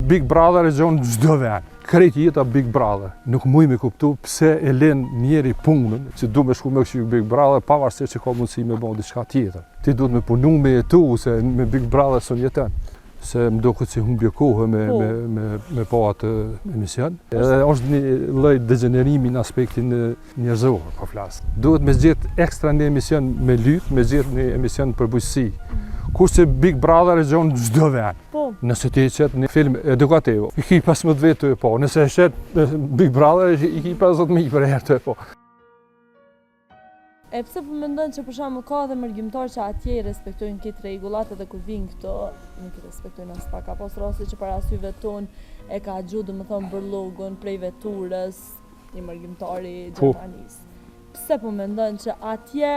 Big Brother e gjon çdo vend. Krejt jeta Big Brother. Nuk muj me kuptu pse e len njeri punën, që du me shku me kështu Big Brother, pavarësisht që ka mundësi me bon diçka tjetër. Ti duhet me punu me jetu, se me Big Brother son jetën. Se më do këtë si humbje kohë me pa atë emision. Edhe është një lloj degenerimi në aspektin njerëzor, po flas. Duhet me zgjedh ekstra një emision me lyp, me zgjedh një emision për bujqësi. Kurse Big Brother e gjon çdo vend. Nëse ti qet një film edukativ, i ki 15 vjet të po. Nëse e shet Big Brother, i ki 50.000 për herë të po. E pse po mendon që për shembull ka edhe mërgjimtar që atje i respektojnë këtë rregullat edhe kur vinë këto nuk i respektojnë as pak, apo rasti që para syve ton e ka gjuhë domethënë bërllogun prej veturës një mërgjimtari gjermanisë. Pse po mendon që atje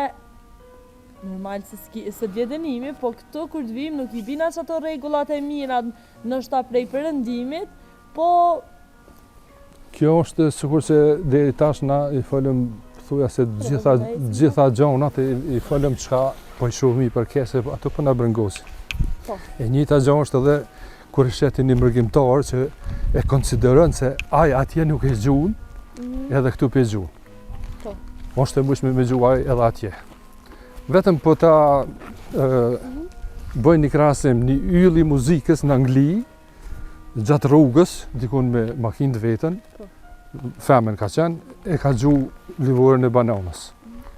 normal se vje dënimi, po këto kur të vim nuk i bina që ato rregullat e mira ndoshta prej perëndimit, po kjo është sikur se deri tash na i folëm thuja se gjitha gjonat i folëm çka po i shohmi për kese, ato po na brëngosin. E njëjta gjë është edhe kur shetin një mërgjimtar që e konsideron se ai atje nuk e gjuan, edhe këtu pe gjuan. Është e mundshme me gjuaj edhe atje. Vetëm po ta bëjnë një krahasim një yll i muzikës në Angli, gjatë rrugës, dikun me makinë vetën, femën ka qenë, e ka gju livorën e bananës.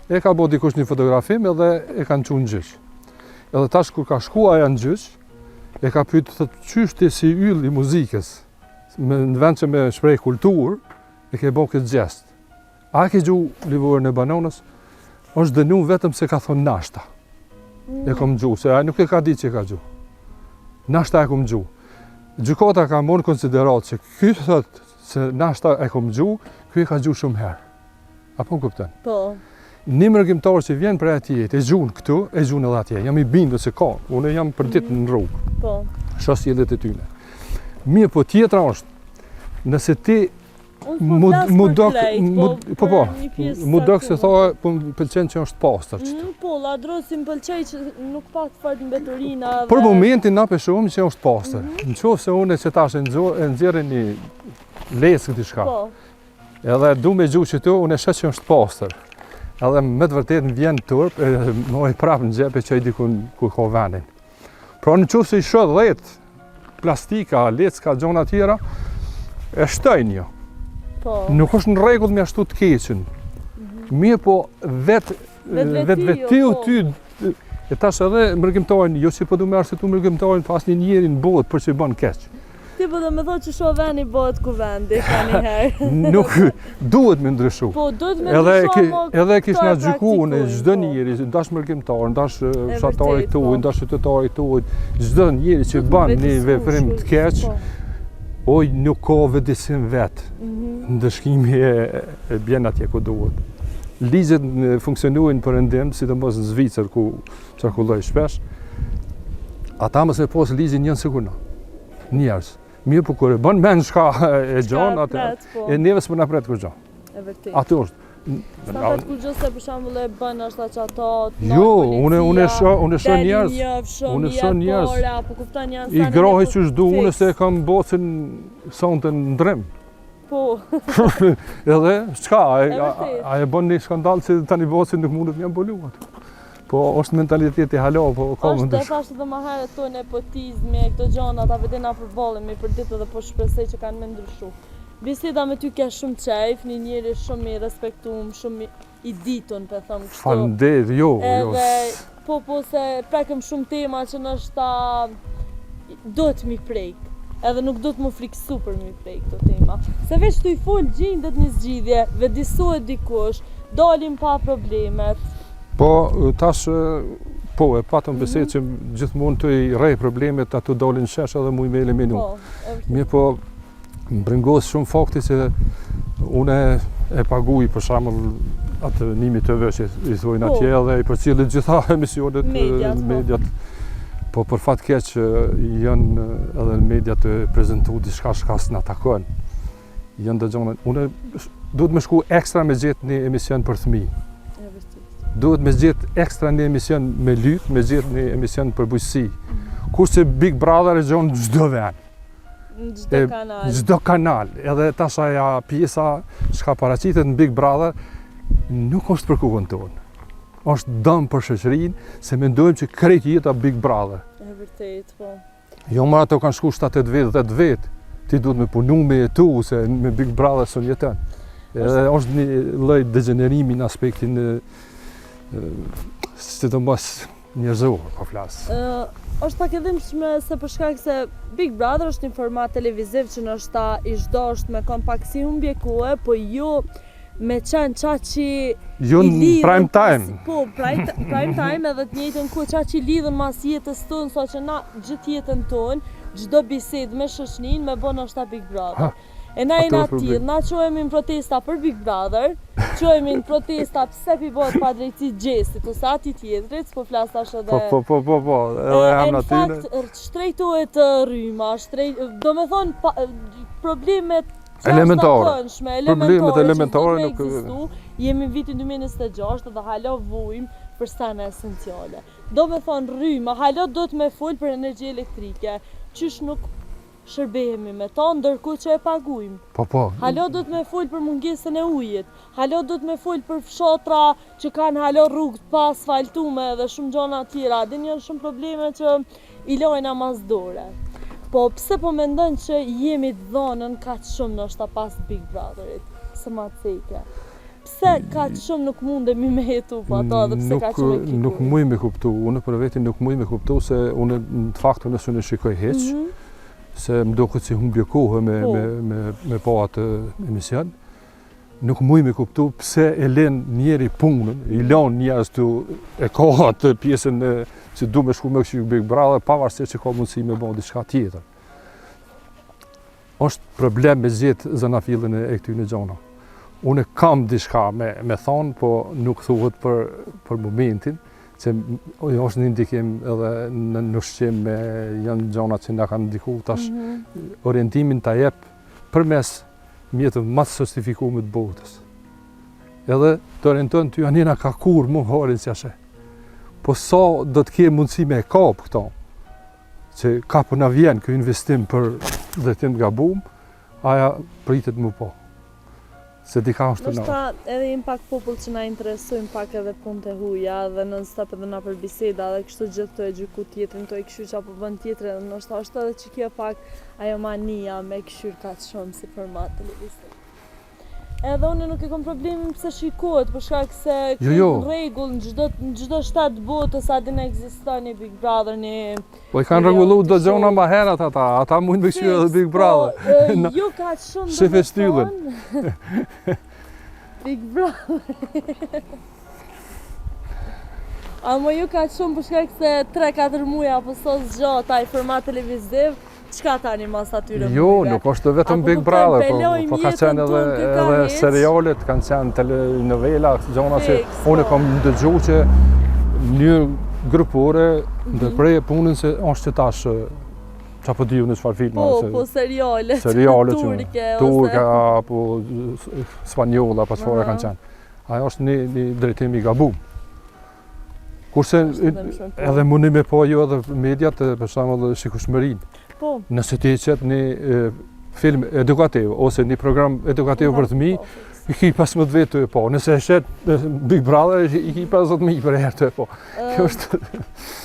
E ka bo dikush një fotografim edhe e kanë qu në gjyq. Edhe tash kur ka shkua aja në gjyq, e ka pyet thotë qysh ti si yll i muzikës, në vend që me shprej kulturë, e ke bo këtë gjest. A ke gju livorën e bananës? Është dënu vetëm se ka thonë nashta. E kom gju, se ai nuk e ka ditë që e ka gju. Nashta e kom gju. Gjykata ka marrë konsiderat që ky thotë se nashta e kom gju, ky e ka gju shumë herë. Apo më kupton? Po. Një mërgjimtar që vjen për atje, e gjun këtu, e gjun edhe atje. Jam i bindur se ka. Unë jam për ditë në rrugë. Po. Shoh sjelljet e tyne. Mirë, po tjetra është, nëse ti mu dok se thoa po më pëlqen që është pastër çtu. Po, ladrosi më pëlqej që nuk pat fort mbeturina. Për momentin na peshojmë që është pastër. Nëse unë që tash e nxjerrë një lesë diçka. Po. Edhe du me gjuhë që tu, unë e shet që është pastër. Edhe me të vërtet më vjen turp, më e prapë në xhep e çaj dikun ku ka vendin. Pra nëse i shoh 10 plastika, lecka, gjona tjera, e shtojnë jo. Nuk është në rregull me ashtu të keqen. Mirë po vetiu ty e tash edhe mërgjimtarin, jo si po du me arsitu mërgjimtarin pas një njeri në botë për që i bën keq. Ti po do me thotë që shoh vendi bëhet ku vendi ka një herë. Nuk duhet me ndryshu. Po duhet me ndryshu. Edhe kish na gjykuar në çdo njeri, ndash mërgjimtar, ndash fshatari këtu, ndash qytetari këtu, çdo njeri që bën një veprim të keq. Oj, nuk ka vëdisim vetë, ndëshkimi e bjen atje ku duhet. Ligjet funksionojnë për ndim, sidomos në Zvicër ku qarkulloj shpesh. Ata mëse pos ligjin njën sigurna, njerës. Mirë po kur e bën men shka e gjon, e neves për napret kur gjon. E vërtet. Atë është. S'ka kur gjë se për shembull e bën ashta që ato. Jo, unë shoh njerëz. Unë shoh njerëz. Apo kupton janë I grohej që du, unë se kam bocën sonte në ndrim. Po. Edhe çka, a e bën një skandal se tani bocën nuk mundet më mbuluar. Po është mentaliteti halo, po ka mundësi. Është thashë edhe më herët tonë nepotizmi, këto gjëra ata vetë na përballemi për ditë dhe po shpresoj që kanë më ndryshu. Biseda me ty ka shumë qejf, një njeri shumë i respektuar, shumë i ditur, po them kështu. Faleminderit, jo. Po se prekëm shumë tema që ndoshta do të mi prek. Edhe nuk do të më friksu për mi prek këto tema. Se veç tu i fol gjendet një zgjidhje, vedisohet dikush, dalim pa problemet. Po tash po e patëm besetë që gjithmonë të i rrej problemet ato dalin shesh edhe mu i me eliminu. Mirë po më brengos shumë fakti që une e paguj për shembull atë nimi TV që i thojnë atje edhe i përcjellit gjitha emisionet mediat. Po për fat keq janë edhe mediat të prezantu diçka që s'na takon. Janë dëgjonë, une duhet me shku ekstra me gjetë një emision për fëmijë. Duhet me gjetë ekstra një emision me lyp, me gjetë një emision për bujqësi. Kurse Big Brother e gjon çdo vend. Çdo kanal. Edhe tash aja pjesa çka paraqitet në Big Brother nuk është për kohën tonë. Është dëm për shoqërinë, se mendojmë që krejt jeta Big Brother. E vërtet, po. Jo më ato kanë shku 7-8 vjet, 10 vjet. Ti duhet me punu me jetu, se me Big Brother s'on jeton. Edhe është një lloj degenerimi në aspektin sidomos njerëzor, po flas. Është pak e dhimbshme se për shkak se Big Brother është një format televiziv që ndoshta i çdosht me kom pak si humbje kohe, po jo me qenë qaqi Jo në prime time. Po, prime time edhe të njëjtën kohë qaqi lidhën mas jetës tonë, sa që na gjithë jetën tonë, çdo bisedë me shoqërinë me bën ndoshta Big Brother. E na jena tillë, na qohemi në protesta për Big Brother, qohemi në protesta pse pi bëhet pa drejtësi gjestit ose ati tjetrit, s'po flas tash edhe. Po, edhe jam aty. Në fakt shtrejtohet rryma, do me thonë problemet elementare nuk ekzistu. Jemi në vitin 2026 dhe halo vujmë për stana esenciale. Do me thonë rryma, halo do të me fol për energji elektrike, qysh nuk shërbehemi me ta, ndërkohë që e pagujmë. Po. Halo do të me fol për mungesën e ujit, halo do të me fol për fshatra që kanë halo rrugë pa asfaltume dhe shumë gjona tjera. Din janë shumë probleme që i lojna mas dore. Po pse po mendon që jemi të dhënën kaq shumë ndoshta pas Big Brotherit, së ma ceke? Pse kaq shumë nuk mundemi me jetu po ato dhe pse kaq shumë e kiku? Nuk muj me kuptu, unë për vetin nuk muj me kuptu se unë në faktu nësë unë shikoj heq, se më do këtë si humbje kohë me po atë emision. Nuk muj me kuptu pse e len njeri punën, i lan njerëz të e ka atë pjesën që du me shku me kështu Big Brother, pavarësisht që ka mundësi me bëu diçka tjetër. Është problem me zgjedh zanafillin e këtyre gjona. Unë kam diçka me thonë, po nuk thuhet për momentin, se është një ndikim edhe në ushqim me janë gjona që na kanë ndiku tash orientimin ta jep përmes mjetëve më të sofistikuar të botës. Edhe të orientojnë ty anina ka kur më harin si ashe. Po sa do të kemë mundësi me kap këto, që ka për na vjen kë investim për drejtim të gabum, aja pritet më po. Se dika është të në. Nështë edhe jemi pak popull që na interesojnë pak edhe punë të huja dhe non-stop edhe na për biseda dhe kështu gjithë të e gjyku tjetrin, të e këshyr që apo bën tjetrin edhe nështë është edhe që kjo pak ajo mania me këshyr ka të shumë si format televiziv. Edhe unë nuk e kom problemin pse shikohet, për shkak se në rregull në çdo shtat botës a din ekziston një Big Brother, një. Po i kanë rregullu do gjona më herët ata mund me këshyr edhe Big Brother. Jo ka shumë. Shife shtyllën. Big Brother. Amo ju ka shumë për shkak se 3-4 muaj apo so zgjat ai format televiziv. Çka tani mas atyre? Jo, nuk është vetëm Big Brother, po ka qenë edhe serialet, kanë qenë telenovela, gjona që unë kam dëgjuar që një grupore ndërprej punën se është që tash çapo diu në çfarë filma. Po serialet turke apo spanjolla apo çfarë kanë qenë. Ajo është një drejtim i gabum. Kurse edhe mundi me po jo edhe mediat, për shembull Shikueshmërinë. Nëse ti qet një film edukativ ose një program edukativ për fëmijë, i ki 15 vjet të po. Nëse e shet Big Brother, i ki 50.000 për herë të po. Kjo është.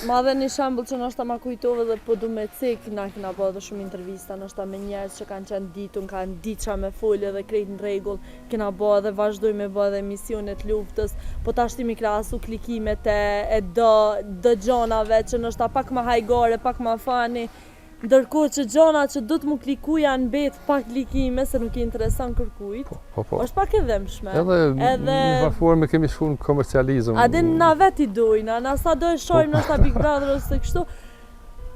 Ma dhe një shembull që ndoshta ma kujtove dhe po du me cek, na kena bërë edhe shumë intervista, ndoshta me njerëz që kanë qenë ditun, kanë ditë qa me folë dhe krejt në rregull, kena bërë dhe vazhdojmë me bërë edhe emisionet luftës, po tash ti mi krahasu klikimet e do gjonave që ndoshta pak më hajgare, pak më fani. Ndërkohë që gjona që do të mu kliku janë bet pak klikime se nuk i interesan kërkujt. Po. Është pak e dhemshme. Edhe në formë kemi shku në komercializëm. A din na vet i dojna, na sa do e shojmë nështë Big Brother ose kështu,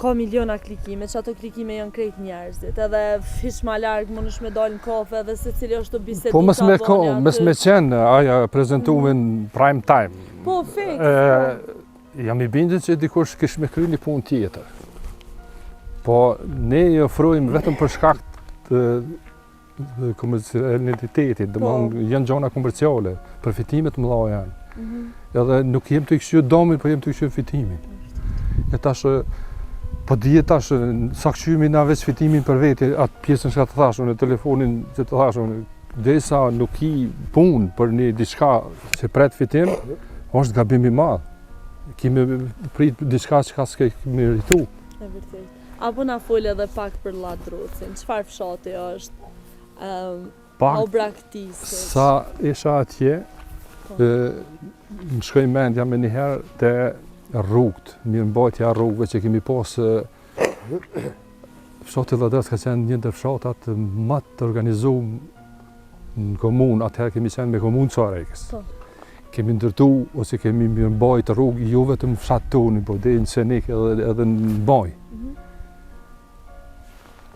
ka miliona klikime, që ato klikime janë krejt njerëzit. Edhe fish ma largë më nësh me dalë në kafe edhe se cili është të bisedu po mes me qenë aja prezentume në prime time. Po, fake. Jam i bindën që dikush kish me kry një punë tjetër. Po ne i ofrojmë vetëm për shkak të komercialitetit, janë gjona komerciale, përfitimet mëdha janë. Edhe nuk jem të i këshyr domin, po jem të i këshyr fitimin. E tash Po dihet tash sa këshymi na veç fitimin për vete, atë pjesën që të thash unë, telefonin që të thash unë, derisa nuk i punë për një diçka që pret fitim, është gabim i madh. Kemi prit diçka që s'ke meritu. E vërtet. Apo na fol edhe pak për Lladrocin. Çfarë fshati është? Au braktisë. Sa isha atje, më shkoj mendja me njëherë te rrugët, mirëmbajtja rrugëve që kemi pas. Fshati Lladroc ka qenë një ndër fshatat më të organizuar në komunë, atëherë kemi qenë me komunë Çarekës. Kemi ndërtu ose kemi mirëmbajt rrugë jo vetëm fshat tonë, po deri në Senik edhe në Baj.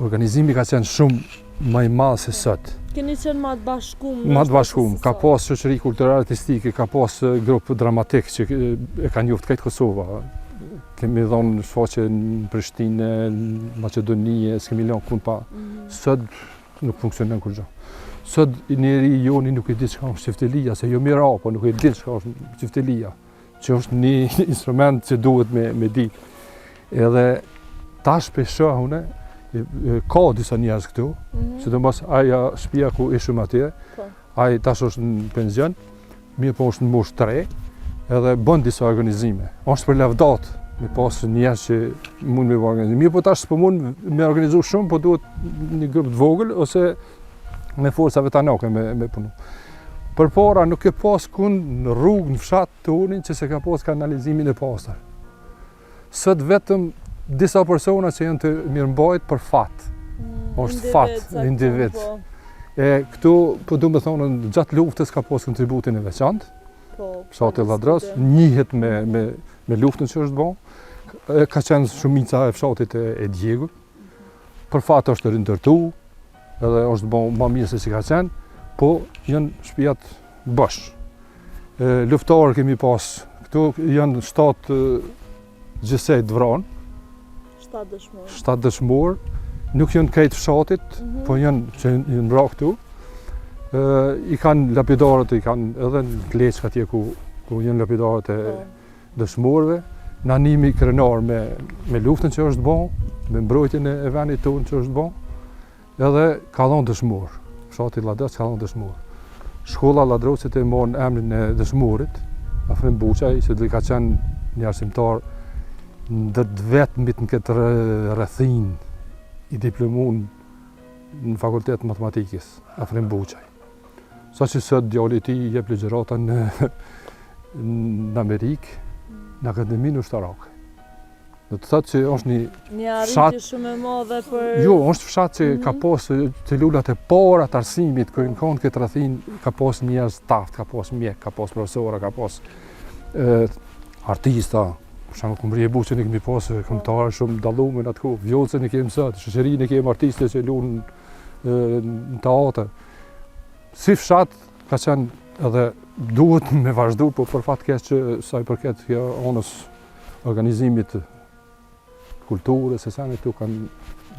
Organizimi ka qenë shumë më i madh se sot. Keni qenë më të bashkuar? Më të bashkuar. Ka pas shoqëri kulturale artistike, ka pas grup dramatik që e kanë njoftë këtë Kosova. Kemi dhënë shfaqje në Prishtinë, në Maqedoni, s'kemi lënë kun pa. Sot nuk funksionon kur gjë. Sot njeri joni nuk e di çka është çiftelia, se jo mirë apo nuk e di çka është çiftelia, që është një instrument që duhet me ditë. Edhe tash shoh unë ka disa njerëz këtu, sidomos aja shtëpia ku ishim atje, ai tash është në pension, mirë po është në moshë 3, edhe bën disa organizime. Është për lavdat, me pas njerëz që mund me organizoj. Mirë po tash s'po mund me organizu shumë, po duhet një grup të vogël ose me forcave tanake me punu. Përpara nuk e pas kënd në rrugë, në fshat të unin që se ka pas kanalizimin e pastër. Sot vetëm disa persona që janë të mirëmbajt për fat. Është fat, individ. Këtu, po du me thonë, gjatë luftës ka pas kontributin e veçantë. Fshati Lladroc njihet me luftën që është bën. Ka qenë shumica e fshatit e djegur. Për fat është rindërtu, edhe është bën më mirë se si ka qenë, po janë shtëpiat bosh. Luftarë kemi pas, këtu janë 7 gjësej të vranë. 7 dëshmorë. Nuk janë krejt fshatit, po janë që janë vra këtu. I kanë lapidarët, i kanë edhe në Kleçk atje ku janë lapidarët e dëshmorëve. Nanimi krenar me luftën që është bën, me mbrojtjen e vendit tonë që është bën. Edhe ka dhënë dëshmor. Fshati Lladroc ka dhënë dëshmor. Shkolla Lladrocit e morën emrin e dëshmorit, afrim Buçaj, se do ka qenë një arsimtar ndër vetmit në këtë rrethin i diplomuar në Fakultet Matematikës, afrim Buçaj. Sa që sot djali i tij jep ligjërata në Amerikë, në Akademinë Ushtarake. Do të thotë që është një arritje shumë e madhe për... Jo, është fshat që ka pas celulat e para të arsimit, ku në kanë këtë rrethin, ka pas njerëz taft, ka pas mjek, ka pas profesora, ka pas artista. Për shembull, kur e Buçën kemi pas këngëtarë shumë dalluar në atë Vjollcën e kemi sot, shoqërinë e kemi artistë që luajnë në teatr. Si fshat ka qenë edhe duhet me vazhdu, po për fat keq që sa i përket kjo anës organizimit kulturës, se sa në këtu kanë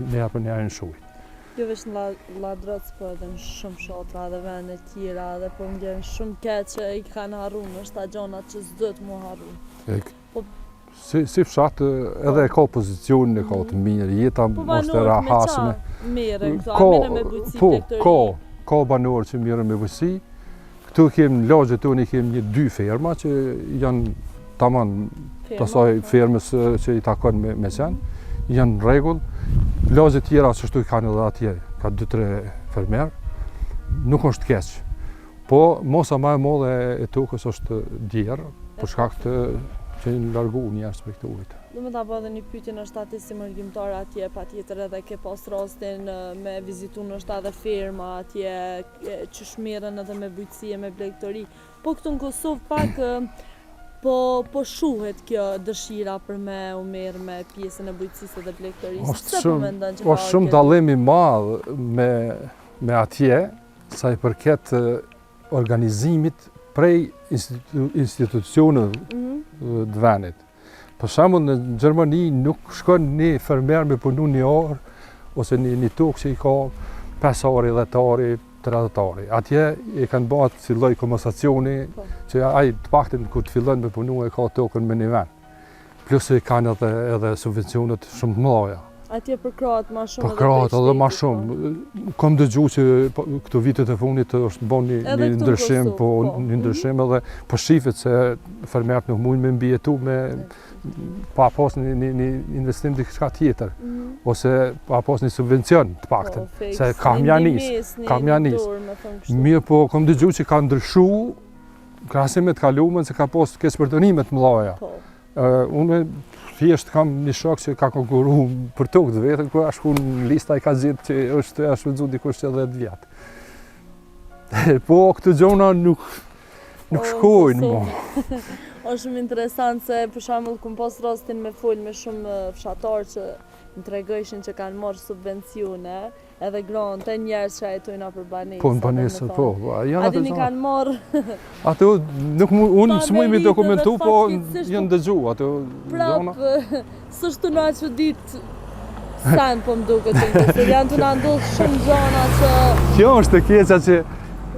njëra për njëra në shujt. Jo vetëm në Lladroc, po edhe në shumë fshatra dhe vende tjera, dhe po më gjen shumë keq që i kanë harruar, është ato gjëra që s'duhet mu harru. Si fshat edhe ka pozicionin e ka të mirë, jeta është e rahatshme. Mirë, këto me bujqësi tek të ka banorë që mirën me bujqësi. Këtu kemi në lagjet tonë kemi 2 ferma që janë tamam të asaj fermës që i takon me qenë, janë në rregull. Lagjet tjera që shtu i kanë edhe atje, ka 2-3 fermerë, nuk është keq. Po mosa më e madhe e tokës është djerë, për shkak të që në largu njerëz për këtë ujtë. Do me ta bëj edhe një pyetje, është aty si mërgjimtar atje, patjetër edhe ke pas rastin me vizitu nështë edhe firma atje, që shmerën edhe me bujqësi e me blegtori. Po këtu në Kosovë pak po shuhet kjo dëshira për me u merr me pjesën e bujqësisë dhe blegtorisë. Është shumë dallim i madh me atje, sa i përket organizimit prej institucioneve të vendit. Për shembull në Gjermani nuk shkon një fermer me punu një orë ose një tokë që i ka 5 orë, 10 orë, 30 orë. Atje i kanë bërë si lloj komasacioni që ai të paktën kur të fillon me punu e ka tokën me një vend. plus i kanë edhe subvencionet shumë të mëdha. Atje për krahët më shumë. Për krahët edhe më shumë. Kam dëgjuar që këto vitet e fundit është bën një ndryshim, një ndryshim edhe po shifet se fermerët nuk mundin me mbijetu me pa pas një investim diçka tjetër, ose pa pas një subvencion të paktën, se kam janis. Mirë po, kam dëgjuar që ka ndryshu krahasim me të kaluarën, se ka pas keqpërdorime të mëdha. Unë thjesht kam një shok që ka konkurru për tokë vetëm, kur ashtu në lista i ka zgjedhur që është ashtu xhu dikush që 10 vjet. Po këto gjona nuk shkojnë mo. Është shumë interesant se për shembull kum pas rastin me fol me shumë fshatar që më tregojshin që kanë marrë subvencione, edhe grante, njerëz që jetojnë nëpër banesë. Po në banesë, po. A dini kanë marrë? Ato nuk unë s'muj me dokumentu, po janë dëgju ato zona. Prapë, s'është na çudit san po më duket se janë të na ndodh shumë gjëra që kjo është e keqja që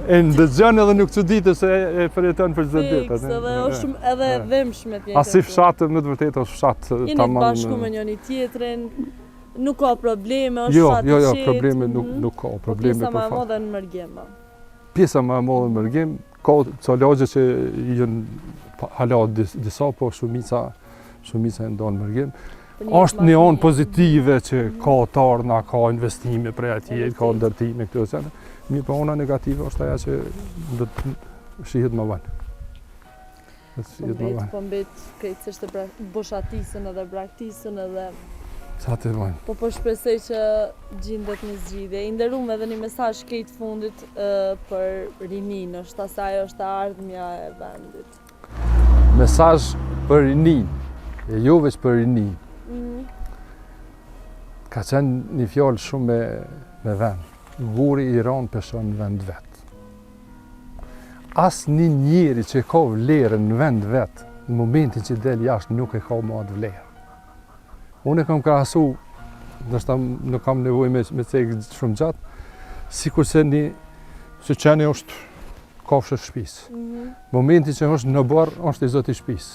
e ndëgjon edhe nuk çuditë se e përjeton për çdo ditë. Edhe dhëmshme t'jetë. As si fshat me të vërtetë është fshat tamam. Jeni bashku me njëri tjetrin, nuk ka probleme, është fshat. Jo, probleme nuk ka, probleme Pjesa për më e fat. madhe në Mërgjem. Pjesa më e madhe në Mërgjem ka ca lagje që janë hala disa, po shumica e ndonë në Mërgjem. Është një anë pozitive që ka tarna, ka investime për atje, ka ndërtime këto gjëra. Mirë, po ona negative është ajo që do të shihet më vonë. Po mbet krejtësisht të boshatisën edhe braktisën edhe sa të vonë. Po shpresoj që gjendet një zgjidhje. I nderuam edhe një mesazh këtë fundit për rinin, është asaj është ardhmja e vendit. Mesazh për rinin, e jo veç për rinin. Ka qenë një fjallë shumë me vend. Vuri i ranë peshon në vend vetë. As një njeri që ka vlerën në vend vetë, në momentin që del jashtë nuk e ka më atë vlerë. Unë e kam krahasu, ndoshta nuk kam nevojë me cek shumë gjatë, sikur se që qeni është kafshë shtëpisë. Momentin që është në barë, është i zoti shtëpisë.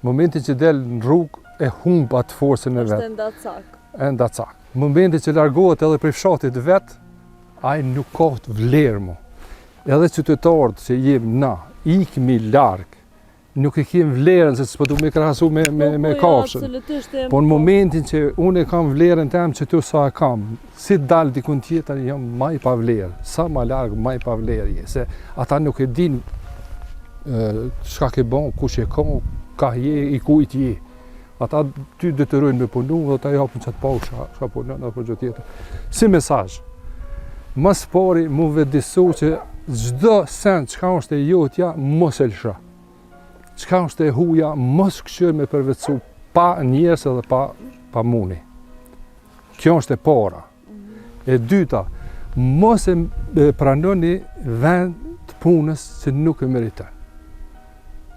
Momentin që del në rrugë, e humb atë forcën e vetë. Është ndacak. Momentin që largohet edhe prej fshatit vetë, ai nuk ka të vlerë mo. Edhe qytetarët që jem na, ikmi larg, nuk e kem vlerën se s'po du me krahasu me kafshën. Po në momentin që unë e kam vlerën tem që tu sa e kam, si dal dikun tjetër jam më i pa vlerë. Sa më larg më i pa vlerë je, se ata nuk e din çka ke bën, kush e ka je, i kujt je. Ata ty detyrojnë me punu dhe ta japin çat pa çka punon apo gjë tjetër. Si mesazh. Mas pari mu vedisu që çdo send çka është e jotja mos e lësha. Çka është e huja mos këshir me përvetësu pa njerëz edhe pa muni. Kjo është e para. E dyta, mos e pranoni vend të punës që nuk e meriton.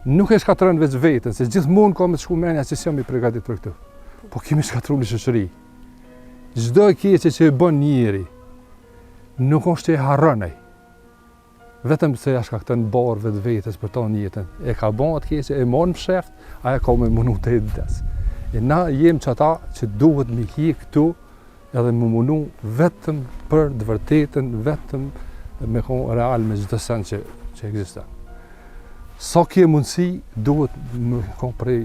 Nuk e shkatron veç vetën, se gjithmonë ka me të shku menja që s'jam i përgatit për këtu. Po kemi shkatru një shoqëri. Çdo e keqe që e bën njeri, nuk është që e harronej. Vetëm se ja shkakton barë vetë vetës për tonë jetën. E ka bën atë keqe, e mon më sheft, aja ka me munu të des. E na jem që ata që duhet me hi këtu, edhe me munu vetëm për të vërtetën, vetëm me konë real me çdo send që ekziston. Sa ke mundësi, duhet me konë prej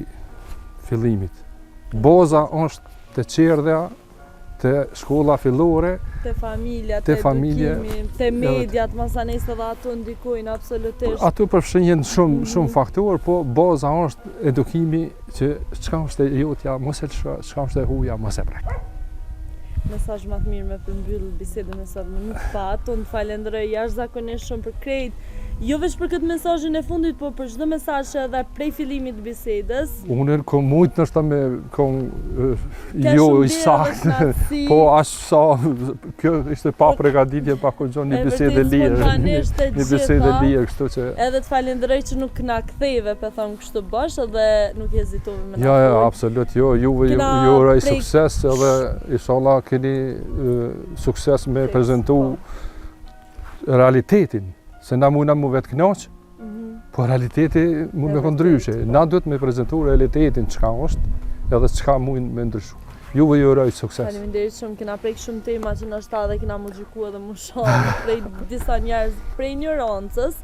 fillimit. Baza është të qerdhja, të shkolla fillore, të familja, të edukimi, të mediat, masanesë dhe ato ndikojnë absolutisht. Ato përfshinjen shumë faktorë, po baza është edukimi që çka është e jotja, mos e lësha, çka është e huja, mos e prek. Mesazh më të mirë me përmbyll bisedën e sotme nuk pat. Unë falenderoj jashtëzakonisht shumë për krejt. Jo veç për këtë mesazhin e fundit, po për çdo mesazh edhe prej fillimit të bisedës. Unë kam mujt nështë me jo i saktë, po as sa kjo ishte pa përgatitje, pa kurrë një bisedë lirë. Një bisedë lirë, kështu që edhe të falenderoj që nuk na ktheve, po them kështu bash, edhe nuk hezitove me na. Jo, absolut, jo, juve ju uroj sukses edhe inshallah keni sukses me prezantu realitetin. Se na muna mu vetë knaqë, Po realiteti mund me ndryshe. Na duhet me prezantu realitetin çka është, edhe çka mund me ndryshu. Juve ju uroj sukses. Faleminderit shumë, kena prek shumë tema që ndoshta edhe kena më gjyku edhe më shumë prej disa njerëz prej ignorancës,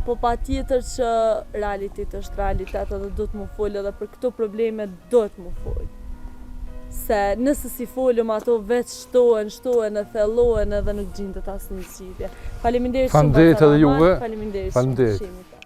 po patjetër që realitet është realitet edhe duhet më fol edhe për këto probleme duhet më fol. Se nëse si folëm ato veç shtohen e thellohen edhe nuk gjendet asnjë zgjidhje. Faleminderit shumë. Faleminderit edhe juve. Faleminderit. Faleminderit.